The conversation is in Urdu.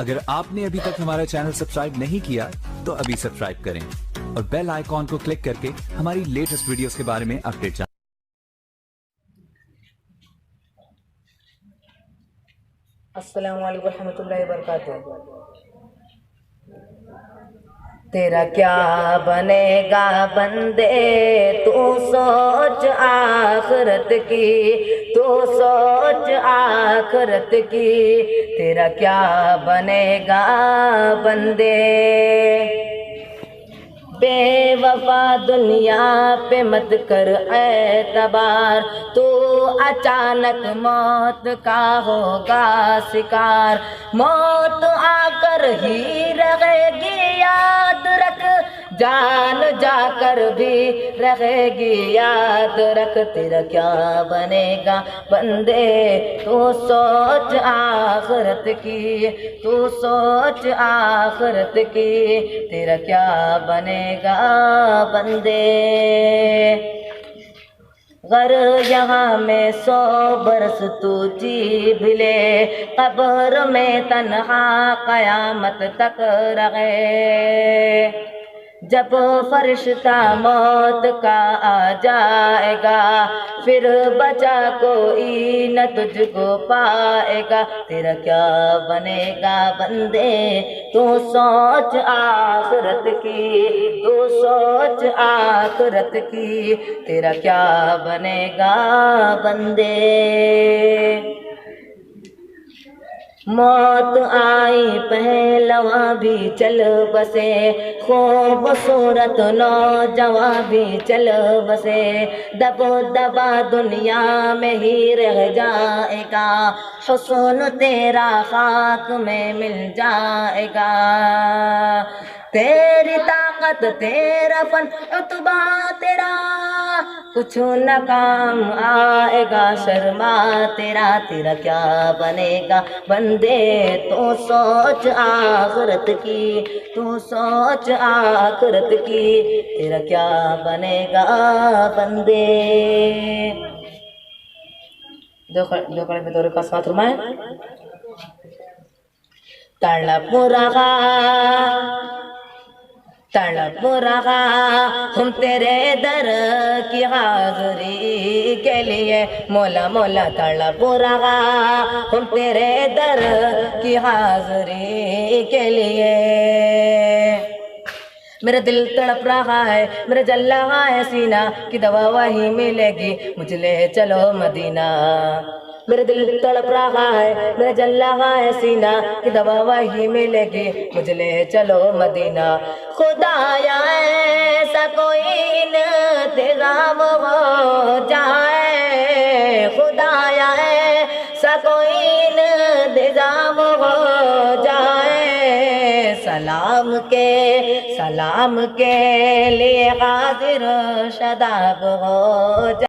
اگر آپ نے ابھی تک ہمارا چینل سبسکرائب نہیں کیا تو ابھی سبسکرائب کریں اور بیل آئیکن کو کلک کر کے ہماری لیٹسٹ ویڈیوز کے بارے میں اپڈیٹ جانیں۔ السلام علیکم ورحمۃ اللہ وبرکاتہ۔ تیرا کیا بنے گا بندے، تو سوچ آخرت کی، تو سوچ آخرت کی، تیرا کیا بنے گا بندے۔ بے وفا دنیا پہ مت کر اعتبار، تو اچانک موت کا ہوگا شکار۔ موت آ کر ہی رہے گی یاد رکھ، جان جا کر بھی رہے گی یاد رکھ، تیرا کیا بنے گا بندے۔ تو سوچ آخرت کی، تو سوچ آخرت کی، تیرا کیا بنے گا بندے۔ گر یہاں میں 100 برس تو جی بھی لے، قبر میں تنہا قیامت تک رہے۔ جب فرشتہ موت کا آ جائے گا، پھر بچا کوئی نہ تجھ کو پائے گا، تیرا کیا بنے گا بندے۔ تو سوچ آخرت کی، تو سوچ آخرت کی، تیرا کیا بنے گا بندے۔ موت آئی پہلواں بھی چل بسے، خوبصورت نوجواں بھی چل بسے، دب دبا دنیا میں ہی رہ جائے گا، حسن تیرا خاک میں مل جائے گا۔ تیری طاقت تیرا فن رتبہ تیرا، کچھ نہ کام آئے گا شرما تیرا، تیرا کیا بنے گا بندے۔ تو سوچ آخرت کی، تو سوچ آخرت کی، تیرا کیا بنے گا بندے۔ دو کڑے میں دورے کا ساتھ فرمائیں۔ تڑپ رہا ہم تیرے در کی حاضری کے لیے، مولا مولا تڑپ رہا ہم تیرے در کی حاضری کے لیے۔ میرا دل تڑپ رہا ہے، میرا جل رہا ہے سینہ، کہ دوا وہی ملے گی، مجھ لے چلو مدینہ۔ میرا دل تڑپ رہا ہے، میرا جل رہا ہے سینہ، کہ دوا وہی ملے گی، مجھ لے چلو مدینہ۔ خدایا ایسا کوئی انتظام ہو جائے، خدایا ایسا کوئی انتظام ہو جائے، سلام کے لیے حاضر شداب ہو جائے۔